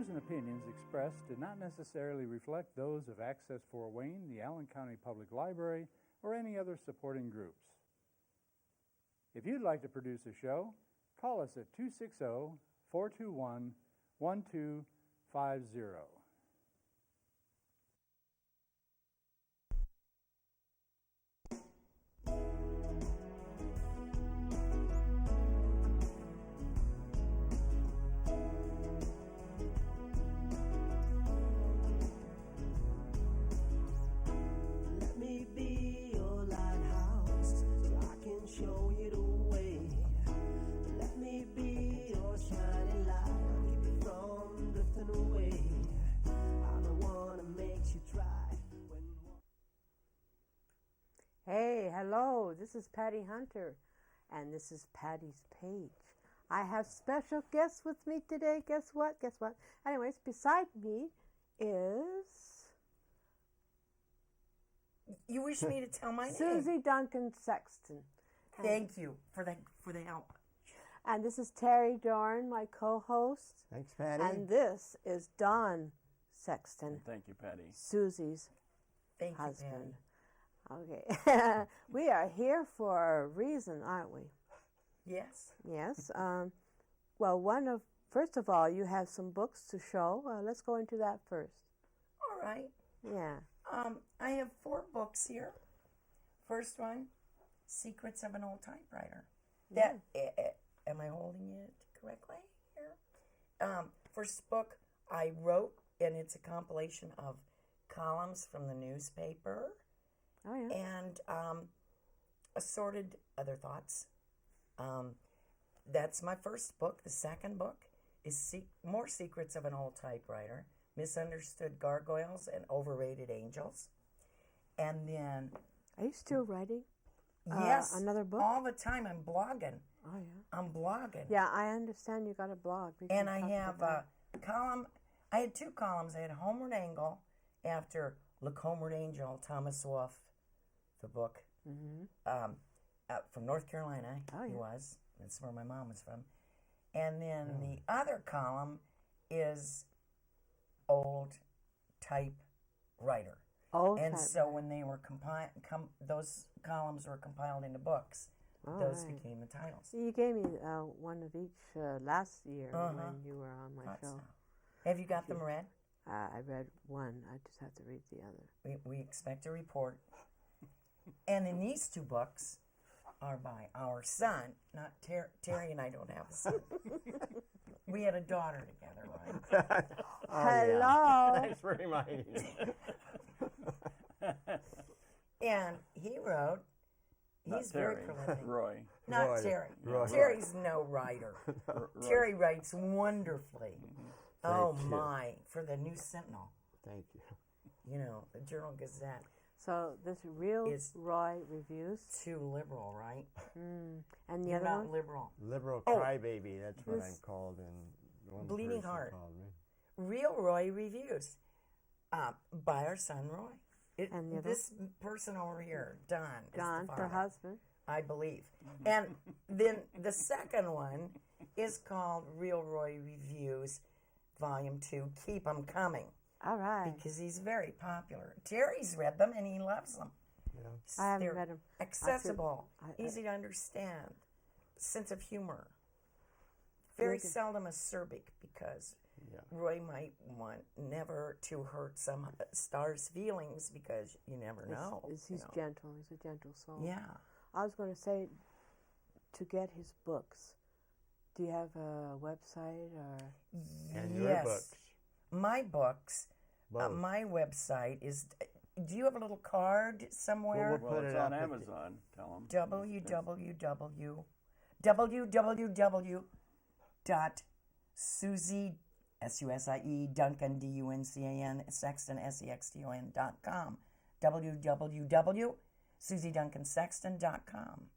views and opinions expressed do not necessarily reflect those of Access Fort Wayne, the Allen County Public Library, or any other supporting groups. If you'd like to produce a show, call us at 260-421-1250. Show you the way. Let me be your shining light. Keep you from drifting away. I'm the one that makes you try. Hey, hello. This is Patty Hunter, and this is Patty's Page. I have special guests with me today. Guess what? Guess what? Anyways, beside me is You wish me to tell my name? Susie Duncan Sexton. Thank you for the help. And this is Terry Doran, my co-host. Thanks, Patty. And this is Don Sexton. Thank you, Patty. Susie's Thank husband. You, Okay. We are here for a reason, aren't we? Yes. Yes. Well, first of all, you have some books to show. Let's go into that first. All right. Yeah. I have 4 books here. First one, Secrets of an Old Typewriter. That am I holding it correctly here? First book I wrote, and it's a compilation of columns from the newspaper. Oh yeah. And assorted other thoughts. That's my first book. The second book is More Secrets of an Old Typewriter, Misunderstood Gargoyles and Overrated Angels. And then... Are you still writing? Yes. Another book? All the time. I'm blogging. Oh, yeah. I'm blogging. Yeah, I understand you got a blog. And I have a column. I had 2 columns. I had Homeward Angle after Look Homeward Angel, Thomas Wolfe, the book. Mm-hmm. From North Carolina, he was. That's where my mom was from. And then the other column is Old Typewriter. So when they were those columns were compiled into books. Those became the titles. You gave me one of each last year when you were on my show. Have you got them read? I read one. I just have to read the other. We expect a report. And then these 2 books are by our son, not Terry and I don't have a son. We had a daughter together, right? Hello. Thanks for reminding me. And he wrote, he's very prolific. Roy. Not Terry. Roy. Terry's no writer. Terry writes wonderfully. Oh my, for the New Sentinel. Thank you. You know, the Journal Gazette. So this Real Roy Reviews. Too liberal, right? And the You're other not one? liberal. Liberal crybaby, that's what I'm called. And one Bleeding person Heart. called me. Real Roy Reviews. By our son, Roy. And the other? This person over here, Don, is Don, the her father, husband. I believe. And then the second one is called Real Roy Reviews, Volume 2, Keep 'Em Coming. All right. Because he's very popular. Terry's read them and he loves them. Yeah. I haven't They're read them. accessible, easy to understand, sense of humor. Very seldom acerbic because Roy might want never to hurt some star's feelings because you never know. He's gentle. He's a gentle soul. Yeah. I was going to say, to get his books, do you have a website or? And your books. My books, my website is, do you have a little card somewhere? We'll put it on up Amazon. Tell them. www.susie, S-U-S-I-E, Duncan, D-U-N-C-A-N, Sexton, S-E-X-T-O-N.com. www.susieduncansexton.com.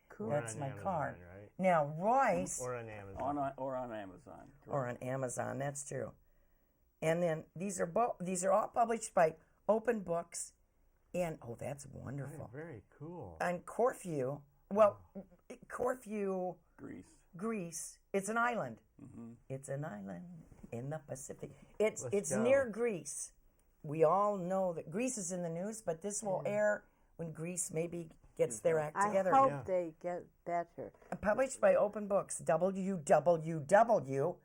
Cool. That's my Amazon, card. Right? Now, Royce... Or on Amazon. Or on Amazon. Correct. Or on Amazon, that's true. And then these are all published by Open Books in, that's wonderful. Oh, very cool. On Corfu, Corfu, Greece. Greece. It's an island. Mm-hmm. It's an island in the Pacific. It's Let's go. near Greece. We all know that Greece is in the news, but this will air when Greece maybe gets their act together. I hope they get better. Published by Open Books, www.open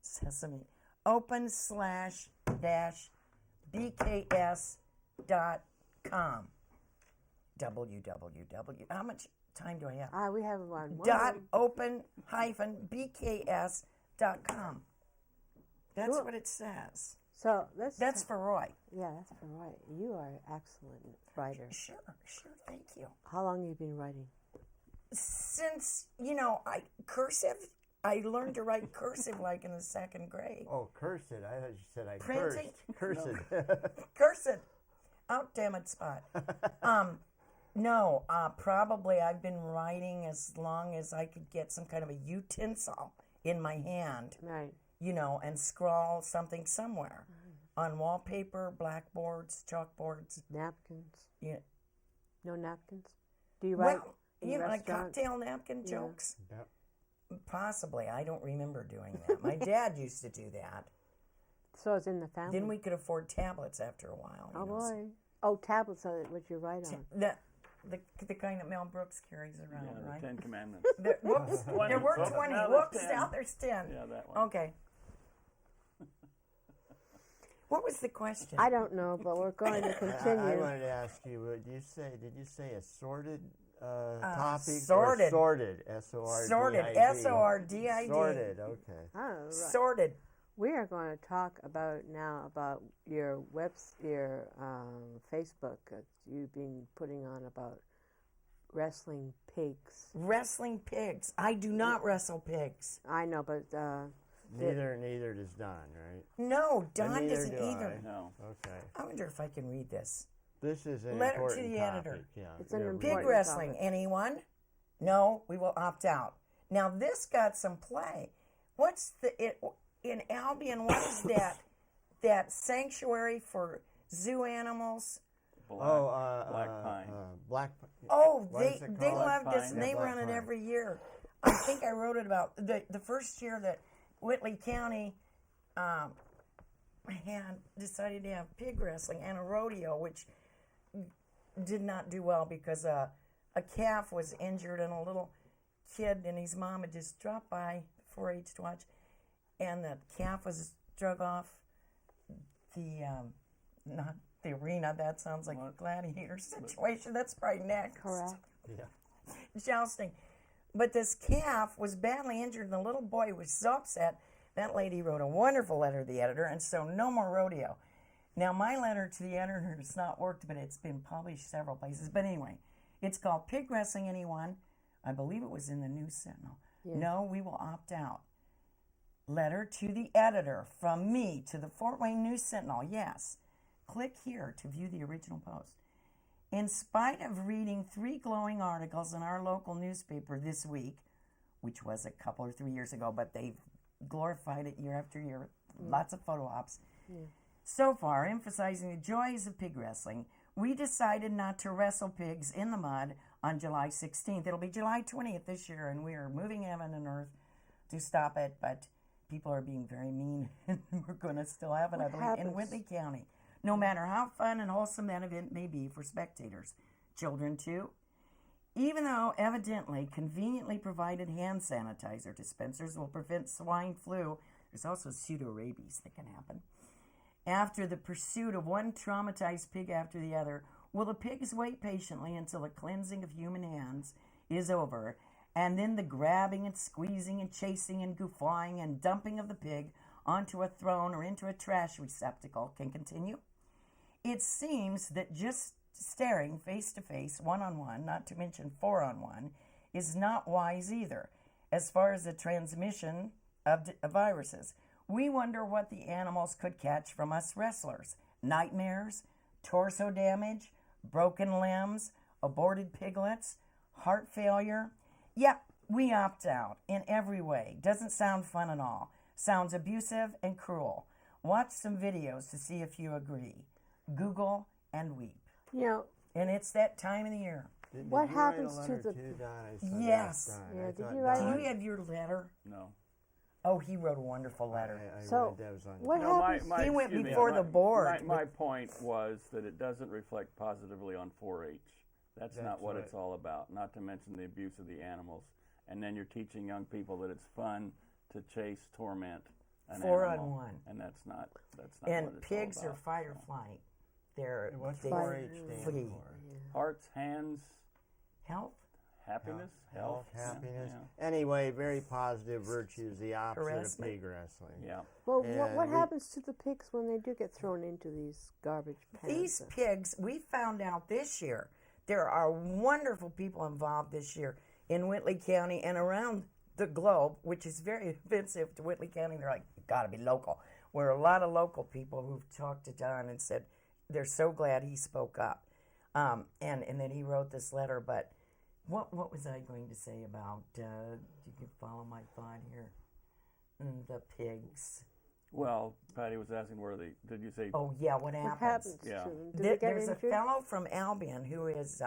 sesame open/bks.com. www. How much time do I have? We have one. .open-bks.com. That's what it says. So That's for Roy. Yeah, that's for Roy. You are an excellent writer. Sure, thank you. How long have you been writing? Since, cursive, I learned to write cursive like in the second grade. Oh, curse it. I thought you said I Printing? cursed. Curse it. Curse it. Out, damn it, Spot. Probably I've been writing as long as I could get some kind of a utensil in my hand. Right. And scrawl something somewhere on wallpaper, blackboards, chalkboards. Napkins. Yeah. No napkins? Do you write? Well, in the like restaurant? cocktail napkin jokes. Yep. Possibly. I don't remember doing that. My dad used to do that. So it's in the family. Then we could afford tablets after a while. Oh boy. Oh, tablets are what you write on. The kind that Mel Brooks carries around, Yeah, right? the Ten Commandments. Whoops, there were 20. Now Whoops, there's 10. now there's 10. Yeah, that one. Okay. What was the question? I don't know, but we're going to I continue. wanted to ask you, did you say assorted topic? sorted. Or sorted, S-O-R-D-I-D? Sorted, S-O-R-D-I-D. Sorted, okay. Oh, right. Sorted. We are going to talk about your Facebook. You've been putting on about wrestling pigs. Wrestling pigs. I do not wrestle pigs. I know, but Neither does Don, right? No, Don neither doesn't do either. No. Okay. I wonder if I can read this. This is an Letter to important the topic. editor. Yeah. It's an yeah, important Pig wrestling. topic. Anyone? No, we will opt out. Now this got some play. What's in Albion? What is that sanctuary for zoo animals? Black Pine. Black. Oh, What is it they called? love this, and Yeah, they Black run it Pine. every year. I think I wrote it about the first year that Whitley County had decided to have pig wrestling and a rodeo, which did not do well because a calf was injured and a little kid and his mom had just dropped by 4-H to watch, and the calf was drug off not the arena. That sounds like a gladiator situation. That's probably next. correct. Yeah. Jousting. But this calf was badly injured, and the little boy was so upset. That lady wrote a wonderful letter to the editor, and so no more rodeo. Now, my letter to the editor has not worked, but it's been published several places. But anyway, it's called Pig Wrestling Anyone. I believe it was in the News Sentinel. Yes. No, we will opt out. Letter to the editor from me to the Fort Wayne News Sentinel. Yes. Click here to view the original post. In spite of reading 3 glowing articles in our local newspaper this week, which was a couple or 3 years ago, but they've glorified it year after year, lots of photo ops. So far, emphasizing the joys of pig wrestling, we decided not to wrestle pigs in the mud on July 16th. It'll be July 20th this year, and we are moving heaven and earth to stop it, but people are being very mean, and we're going to still have it, I believe, in Whitley County. No matter how fun and wholesome that event may be for spectators, children too. Even though evidently conveniently provided hand sanitizer dispensers will prevent swine flu, there's also pseudo-rabies that can happen. After the pursuit of one traumatized pig after the other, will the pigs wait patiently until the cleansing of human hands is over, and then the grabbing and squeezing and chasing and guffawing and dumping of the pig onto a throne or into a trash receptacle can continue? It seems that just staring face to face, one-on-one, not to mention 4-on-1, is not wise either, as far as the transmission of viruses. We wonder what the animals could catch from us wrestlers. Nightmares, torso damage, broken limbs, aborted piglets, heart failure. Yep, we opt out in every way. Doesn't sound fun at all. Sounds abusive and cruel. Watch some videos to see if you agree. Google and weep. You know, And it's that time of the year. Did What you write a happens to letter the- too, Don? I saw that, Yes. Don. Yeah, I did thought you write Do Don- you have your letter? No. Oh, he wrote a wonderful letter. I So, read those on. what No, happens? He went excuse me, before the board My point was that it doesn't reflect positively on 4-H. That's not That's what right. it's all about. Not to mention the abuse of the animals. And then you're teaching young people that it's fun to chase, torment an 4 animal. on 1. And that's not And what it's pigs all are about. fight or flight. They're And what's they 4-H stand flee. for? Hearts, hands, Health. happiness, Health, Yeah, happiness. Yeah. Anyway, very positive virtues, the opposite Harassment. of pig wrestling. Yeah. Well, And what we- happens to the pigs when they do get thrown into these garbage pans? These pigs, we found out this year, there are wonderful people involved this year in Whitley County and around the globe, which is very offensive to Whitley County. They're like, got to be local. Where a lot of local people who've talked to Don and said they're so glad he spoke up, and that he wrote this letter. But what was I going to say about? You can follow my thought here. The pigs. Well, Patty was asking did you say? Oh yeah, what What happens? happens Yeah. to them? Do they get There's a injured? fellow from Albion who is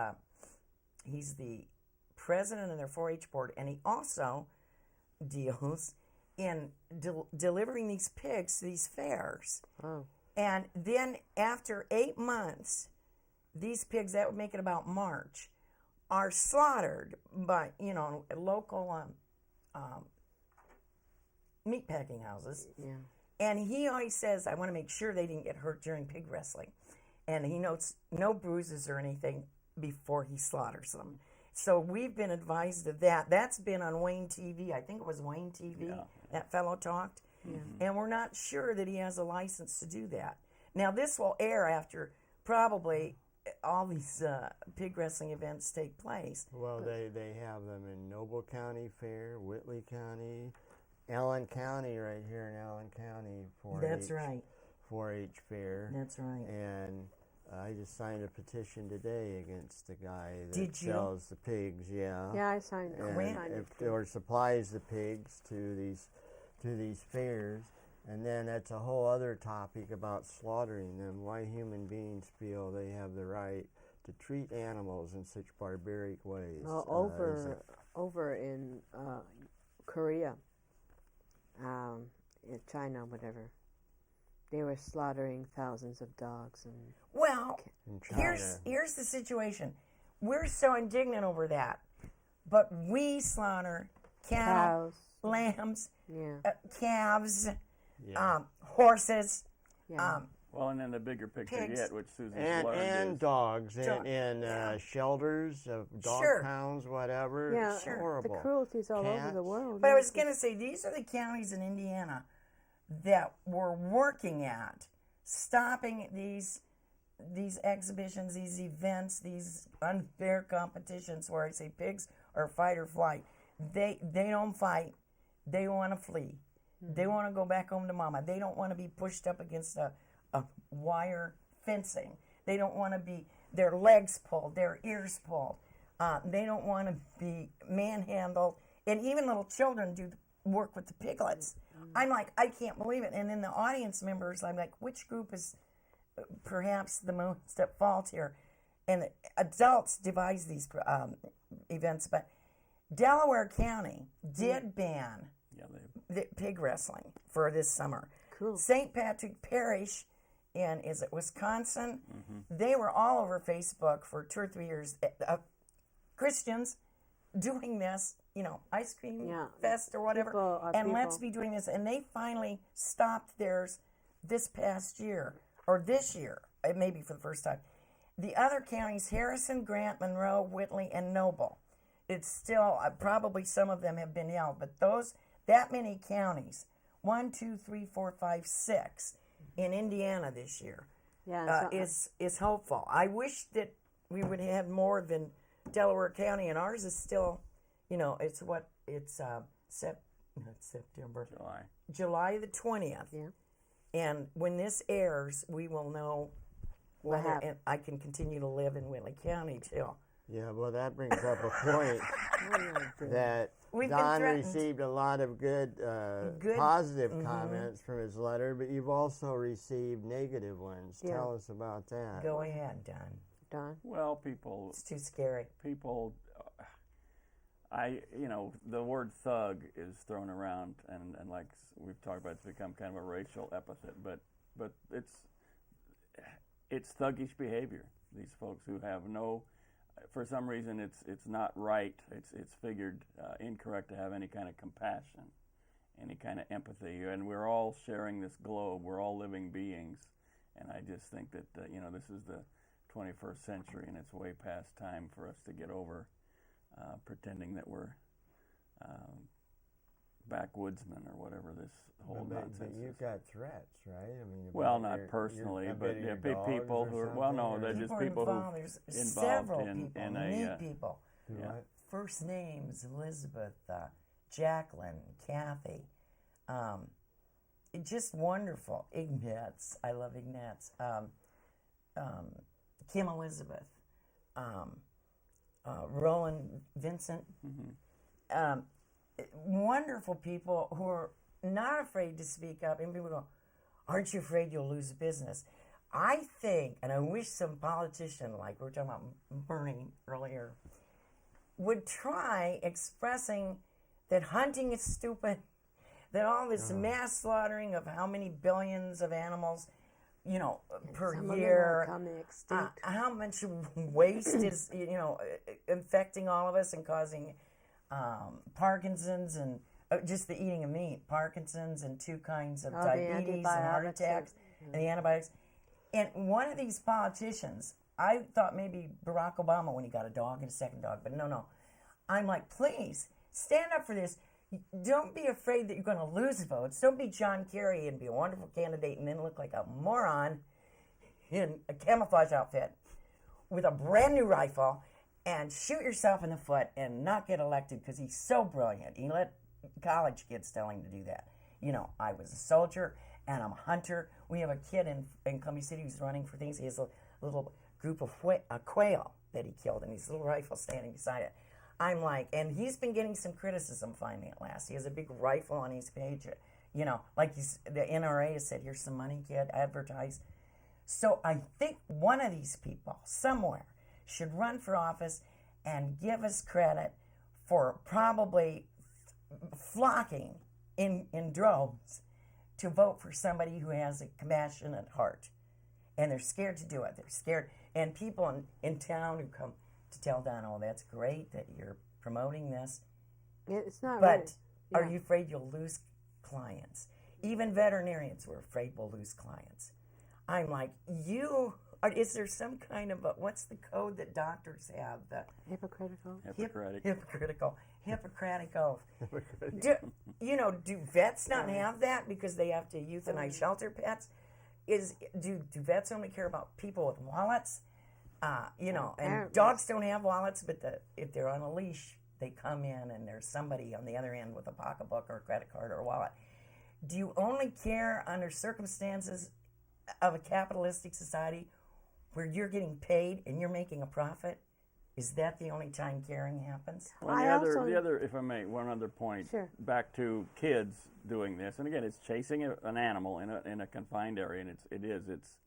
he's the president of their 4-H board, and he also deals in delivering these pigs to these fairs. Oh. And then after 8 months, these pigs, that would make it about March, are slaughtered by local meat packing houses. Yeah. And he always says, I want to make sure they didn't get hurt during pig wrestling. And he notes no bruises or anything before he slaughters them. So we've been advised of that. That's been on Wayne TV. I think it was Wayne TV. Yeah. That fellow talked. And we're not sure that he has a license to do that. Now, this will air after probably all these pig wrestling events take place. Well, they have them in Noble County Fair, Whitley County, Allen County, right here in Allen County, 4-H. That's right. 4-H Fair. That's right. And I just signed a petition today against the guy that Did you? sells the pigs. Yeah. Yeah, I signed it. And I signed it too. or supplies the pigs to these fairs. And then that's a whole other topic about slaughtering them. Why human beings feel they have the right to treat animals in such barbaric ways. Well, over in Korea, in China, whatever, they were slaughtering thousands of dogs and Well, in China. here's the situation. We're so indignant over that, but we slaughter cattle, cows. lambs, Yeah. calves, Yeah. horses, Yeah. Well, and then the bigger picture Pigs. yet, which Susie's and learned is dogs Dog- in shelters of dog Sure. pounds, whatever. Yeah, It's the horrible. cruelty's all over Cats. the world. But I yeah. was going to say, these are the counties in Indiana that we're working at stopping these exhibitions, these events, these unfair competitions where I say pigs are fight or flight. They don't fight. They want to flee. They want to go back home to mama. They don't want to be pushed up against a wire fencing. They don't want to be their legs pulled, their ears pulled. They don't want to be manhandled. And even little children do work with the piglets. I'm like, I can't believe it. And then the audience members, I'm like, which group is perhaps the most at fault here? And the adults devise these events, but Delaware County did ban yeah, the pig wrestling for this summer. Cool. St. Patrick Parish in, is it Wisconsin? They were all over Facebook for 2 or 3 years. Christians doing this, ice cream Yeah. fest or whatever. People are And let's people. be doing this. And they finally stopped theirs this past year, or this year, maybe for the first time. The other counties, Harrison, Grant, Monroe, Whitley, and Noble. It's still, probably some of them have been held, but that many counties, 1, 2, 3, 4, 5, 6 in Indiana this year Yeah. is hopeful. I wish that we would have more than Delaware County, and ours is still, it's September, July the 20th. Yeah. And when this airs, we will know What whether happened. and I can continue to live in Whitley County too. Yeah, well, that brings up a point that We've been Don threatened. received a lot of good positive comments from his letter, but you've also received negative ones. Yeah. Tell us about that. Go ahead, Don. Don. well, people It's too scary. The word thug is thrown around, and like we've talked about, it's become kind of a racial epithet, but it's thuggish behavior. These folks who have for some reason, it's not right. It's figured incorrect to have any kind of compassion, any kind of empathy, and we're all sharing this globe. We're all living beings, and I just think that this is the 21st century, and it's way past time for us to get over pretending that we're backwoodsmen or whatever this whole nonsense but you've is. got threats, right? I mean, Well, not personally, but people who are, well, no, they're just people who There's involved several in people, a neat people. Yeah. First names: Elizabeth, Jacqueline, Kathy. Just wonderful. Ignatz, I love Ignatz. Kim Elizabeth, Roland Vincent. Mm-hmm. Wonderful people who are not afraid to speak up. And people go, aren't you afraid you'll lose business? I think, and I wish some politician, like we were talking about Bernie earlier, would try expressing that hunting is stupid, that all this mass slaughtering of how many billions of animals, per year, how much waste is, infecting all of us and causing Parkinson's and just the eating of meat, Parkinson's and 2 kinds of diabetes and heart attacks and the antibiotics. And one of these politicians, I thought maybe Barack Obama when he got a dog and a second dog, but no. I'm like, please, stand up for this. Don't be afraid that you're going to lose votes. Don't be John Kerry and be a wonderful candidate and then look like a moron in a camouflage outfit with a brand new rifle and shoot yourself in the foot and not get elected because he's so brilliant. He let college kids tell him to do that. I was a soldier and I'm a hunter. We have a kid in Columbia City who's running for things. He has a little group of quail that he killed and his little rifle standing beside it. I'm like, and he's been getting some criticism finally at last. He has a big rifle on his page. Like the NRA has said, here's some money, kid, advertise. So I think one of these people somewhere should run for office and give us credit for probably flocking in droves to vote for somebody who has a compassionate heart. And they're scared to do it. They're scared. And people in town who come to tell Don, oh, that's great that you're promoting this. It's not but right. Yeah. Are you afraid you'll lose clients? Even veterinarians were afraid we'll lose clients. I'm like, is there some kind of what's the code that doctors have? The Hippocratic oath. Do vets not have that because they have to euthanize shelter pets? Do vets only care about people with wallets? And dogs don't have wallets, but if they're on a leash, they come in and there's somebody on the other end with a pocketbook or a credit card or a wallet. Do you only care under circumstances of a capitalistic society where you're getting paid and you're making a profit? Is that the only time caring happens? Well, the other, if I may, one other point. Sure. Back to kids doing this, and again, it's chasing an animal in a confined area, and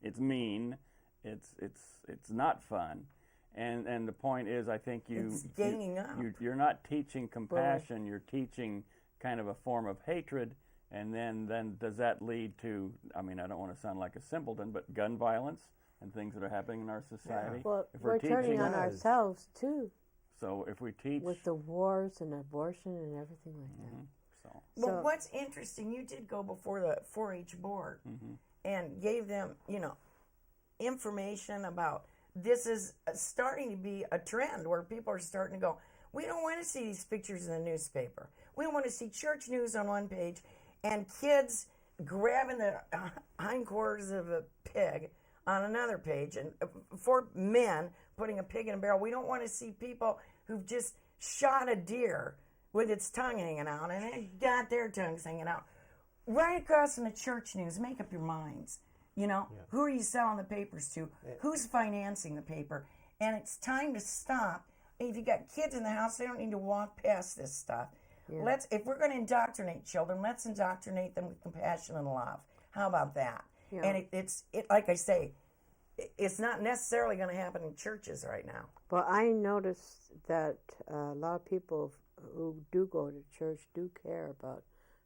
it's mean, it's not fun, and the point is, I think it's ganging up. You're not teaching compassion. You're teaching kind of a form of hatred, and then does that lead to? I mean, I don't want to sound like a simpleton, but gun violence and things that are happening in our society. Yeah. Well, if we're turning on ourselves too. So if we teach with the wars and abortion and everything like that. Well, what's interesting, you did go before the 4-H board and gave them, information about this is starting to be a trend where people are starting to go, we don't want to see these pictures in the newspaper. We don't want to see church news on one page and kids grabbing the hindquarters of a pig on another page, and 4 men putting a pig in a barrel. We don't want to see people who've just shot a deer with its tongue hanging out, and it got their tongues hanging out. Right across from the church news, make up your minds. Who are you selling the papers to? Who's financing the paper? And it's time to stop. If you got kids in the house, they don't need to walk past this stuff. Yeah. If we're going to indoctrinate children, let's indoctrinate them with compassion and love. How about that? Yeah. And it's like I say, it's not necessarily going to happen in churches right now. Well, I noticed that a lot of people who do go to church do care about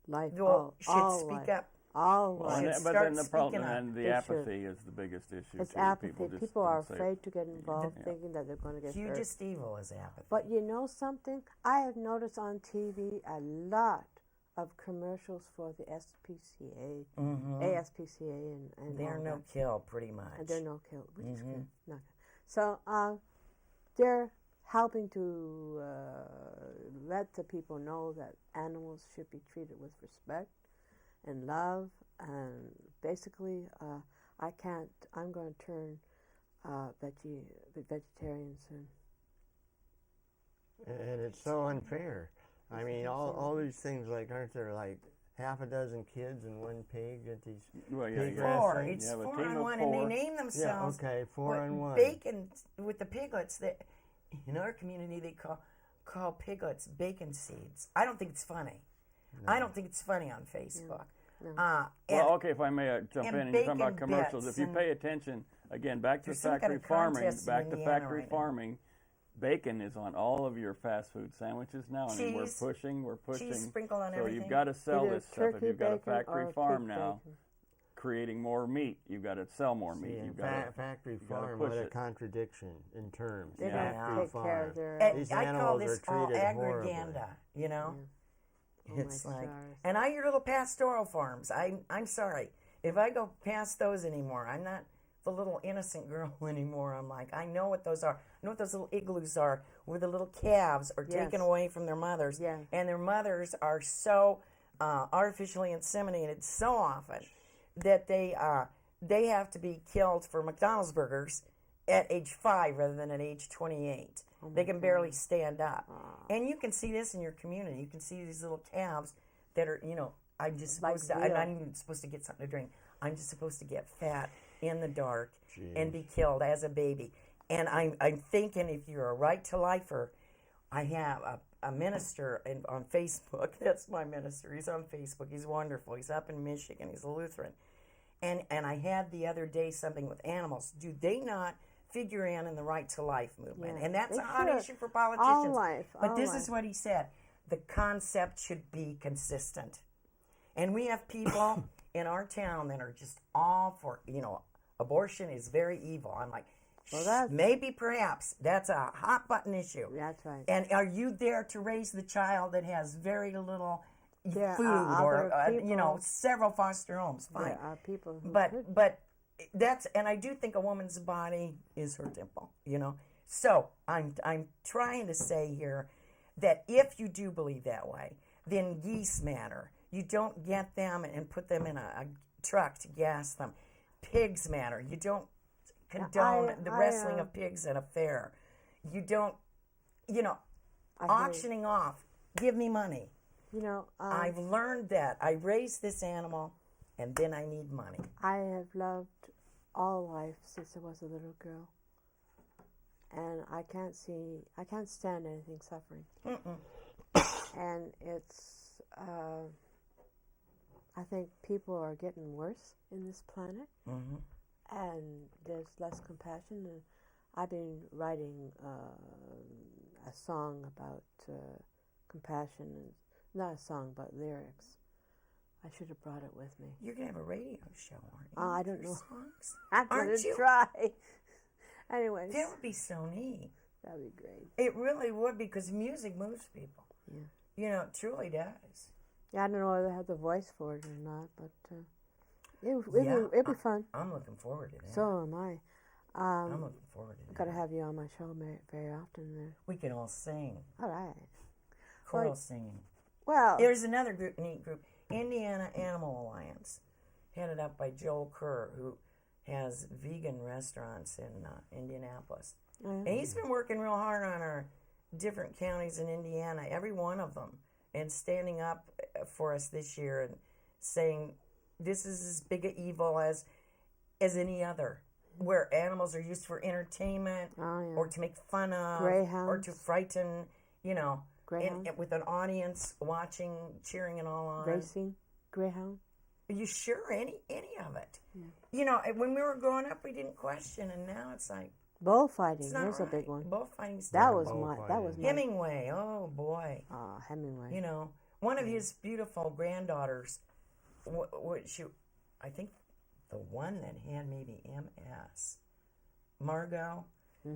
life. Should speak up. All Well, life. but then the problem, and the They apathy is the biggest issue. It's too. apathy. Just People are don't say- afraid to get involved, Yeah. thinking that they're going to get hurt. Hugest evil is apathy. But you know something? I have noticed on TV a lot of commercials for the SPCA, ASPCA, and They're all no that. kill, pretty much. And they're no kill, which is good. Not good. So they're helping to let the people know that animals should be treated with respect and love. And basically, I'm going to turn vegetarian soon. And it's so unfair. I mean, all these things, like, aren't there like half a dozen kids and one pig at these Well, yeah, pig you Four. wrestling? It's You have a 4 team on of 1, four. and they name themselves. Yeah, okay, 4 on 1. Bacon with the piglets. That in our community they call piglets bacon seeds. I don't think it's funny. No. I don't think it's funny on Facebook. Well, okay, if I may jump in, and you're talking about bacon commercials. bits If you pay attention, again, back to There's some kind factory of farming, contest in back to Indiana factory right now. farming, bacon is on all of your fast food sandwiches now. I mean, we're Cheese. pushing. Cheese sprinkled on So everything. you've got to sell Either this stuff. If turkey you've got a bacon factory or farm pig now, bacon. creating more meat, you've got to sell more meat. See, You've got to factory gotta farm, push what a it. contradiction in terms. They Yeah. don't take care farm. of their. And These I call animals this are all treated horribly. agriganda, you know? Oh, It's my like, stars. and your little pastoral farms. I'm sorry. If I go past those anymore, I'm not the little innocent girl anymore. I'm like, I know what those are. I know what those little igloos are, where the little calves are taken away from their mothers. Yeah. And their mothers are so artificially inseminated so often that they have to be killed for McDonald's burgers at age 5 rather than at age 28. They can barely stand up. And you can see this in your community. You can see these little calves that are, I'm just supposed to, I'm not even supposed to get something to drink. I'm just supposed to get fat in the dark and be killed as a baby. And I'm thinking, if you're a right to lifer, I have a minister on Facebook. That's my minister. He's on Facebook. He's wonderful. He's up in Michigan. He's a Lutheran. And I had the other day something with animals. Do they not figure in the right to life movement? Yeah, And that's they a hot should. issue for politicians. All life. But all this life. is what he said. The concept should be consistent. And we have people in our town that are just all for, abortion is very evil. I'm like, maybe perhaps that's a hot button issue. That's right. And are you there to raise the child that has very little There food are or other people- several foster homes? Fine. There are people who could. But that's, and I do think a woman's body is her temple, So I'm trying to say here that if you do believe that way, then geese matter. You don't get them and put them in a truck to gas them. Pigs matter. You don't condone the wrestling of pigs at a fair. You don't, auctioning off. Give me money. I've learned that. I raised this animal, and then I need money. I have loved all life since I was a little girl. And I can't stand anything suffering. And it's, I think people are getting worse in this planet. And there's less compassion. And I've been writing a song about compassion. Not a song, but lyrics. I should have brought it with me. You're going to have a radio show, aren't you? I don't know. Songs? I'm Aren't going to you? try. Anyways, That would be so neat. that'd be great. It really would, because music moves people. Yeah. It truly does. Yeah, I don't know whether I have the voice for it or not, but it'd be fun. I'm looking forward to that. So am I. I'm looking forward to that. Got to have you on my show very often there. We can all sing. All right. Choral Right. singing. Well, There's another neat group, Indiana Animal Alliance, headed up by Joel Kerr, who has vegan restaurants in Indianapolis. And he's been working real hard on our different counties in Indiana, every one of them, and standing up for us this year and saying this is as big an evil as any other, where animals are used for entertainment or to make fun of Greyhounds. or to frighten, Greyhound. and with an audience watching, cheering and all on. Racing, Greyhound. Are you sure? Any of it? When we were growing up, we didn't question, and now it's like, Bullfighting. It's not Here's a right. big one. Bullfighting's That terrible. was my. Hemingway. Oh boy. Hemingway. You know, one of his beautiful granddaughters. I think the one that had maybe MS, Margot.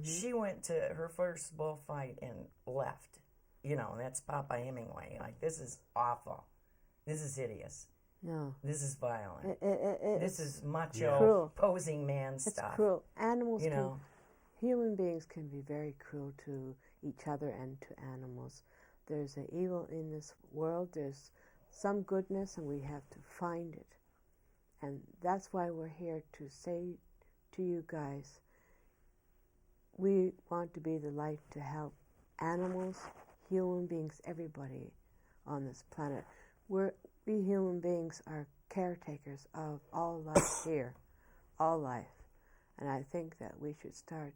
She went to her first bullfight and left. You know, and that's Papa Hemingway. Like, this is awful. This is hideous. No. This is violent. This is macho, cruel. posing man stuff. It's cruel. Animals You know. Human beings can be very cruel to each other and to animals. There's an evil in this world. There's some goodness, and we have to find it. And that's why we're here to say to you guys, we want to be the light to help animals, human beings, everybody on this planet. We human beings are caretakers of all life here, all life. And I think that we should start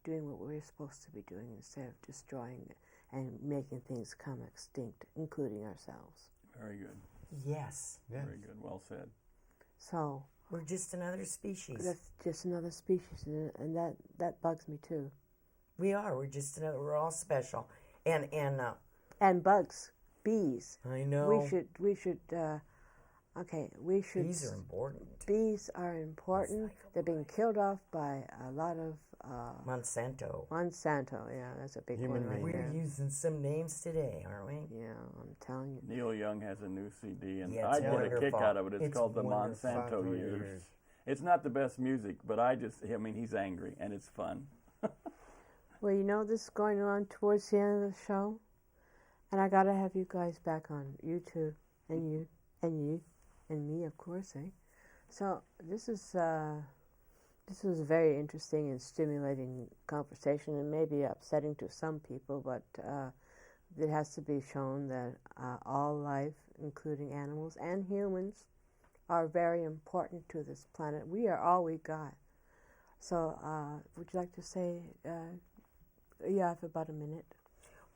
doing what we're supposed to be doing instead of destroying it and making things come extinct, including ourselves. Very good. Yes. Very good. Well said. So we're just another species. That's just another species, and that bugs me too. We are. We're just another. We're all special, and bugs, bees. I know. We should. We should. Bees are important. Bees are important. They're being killed off by a lot of Monsanto. Yeah, that's a big one right there. We're using some names today, aren't we? Yeah, I'm telling you. Neil Young has a new CD, and Yeah, I it's get wonderful. a kick out of it. It's called The wonderful. Monsanto Years. It's not the best music, but he's angry, and it's fun. Well, you know, this is going on towards the end of the show, and I gotta have you guys back on. You two, and you, and me, of course, eh? So this was a very interesting and stimulating conversation, and maybe upsetting to some people, but it has to be shown that all life, including animals and humans, are very important to this planet. We are all we got. So, would you like to say, you have about a minute?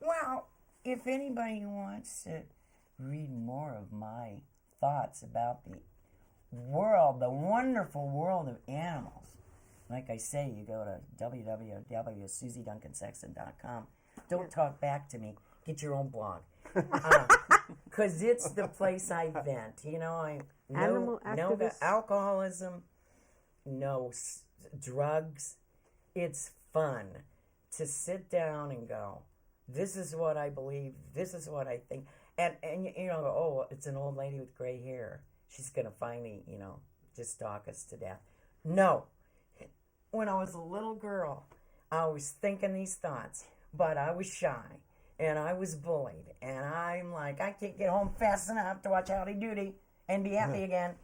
Well, if anybody wants to read more of my thoughts about the world, the wonderful world of animals, like I say, you go to www.susieduncansexton.com. Don't talk back to me. Get your own blog. Because it's the place I vent. You know, Animal no activists. alcoholism, no drugs. It's fun to sit down and go, this is what I believe, this is what I think. And you know, oh, it's an old lady with gray hair. She's going to finally, just stalk us to death. No. When I was a little girl, I was thinking these thoughts, but I was shy, and I was bullied, and I'm like, I can't get home fast enough to watch Howdy Doody and be happy again.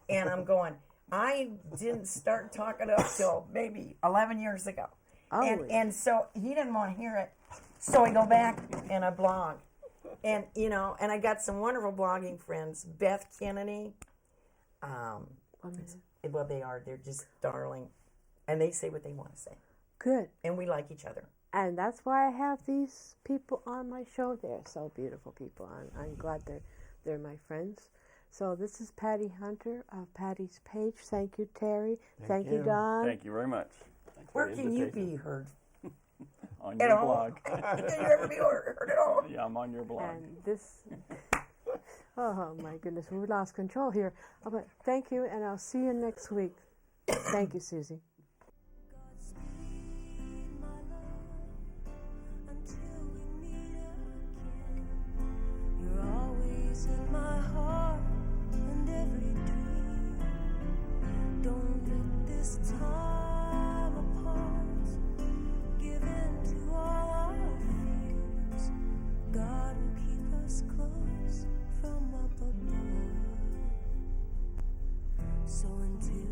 And I'm going, I didn't start talking up till maybe 11 years ago. And so he didn't want to hear it, so I go back and I blog. And, and I got some wonderful blogging friends, Beth Kennedy. Well, they're just darling. And they say what they want to say. Good. And we like each other. And that's why I have these people on my show. They're so beautiful people. I'm glad they're my friends. So this is Patty Hunter of Patty's Page. Thank you, Terry. Thank you, Don. Thank you very much. Thanks for Where the can you invitation. be heard? On your blog. Can you ever be heard at all? Yeah, I'm on your blog. And this... Oh, my goodness. We lost control here. Oh, but thank you, and I'll see you next week. Thank you, Susie. Godspeed, my love, until we meet again. You're always in my heart and every dream. Don't let this time apart give in to all our fears. God will keep us close from up above. So until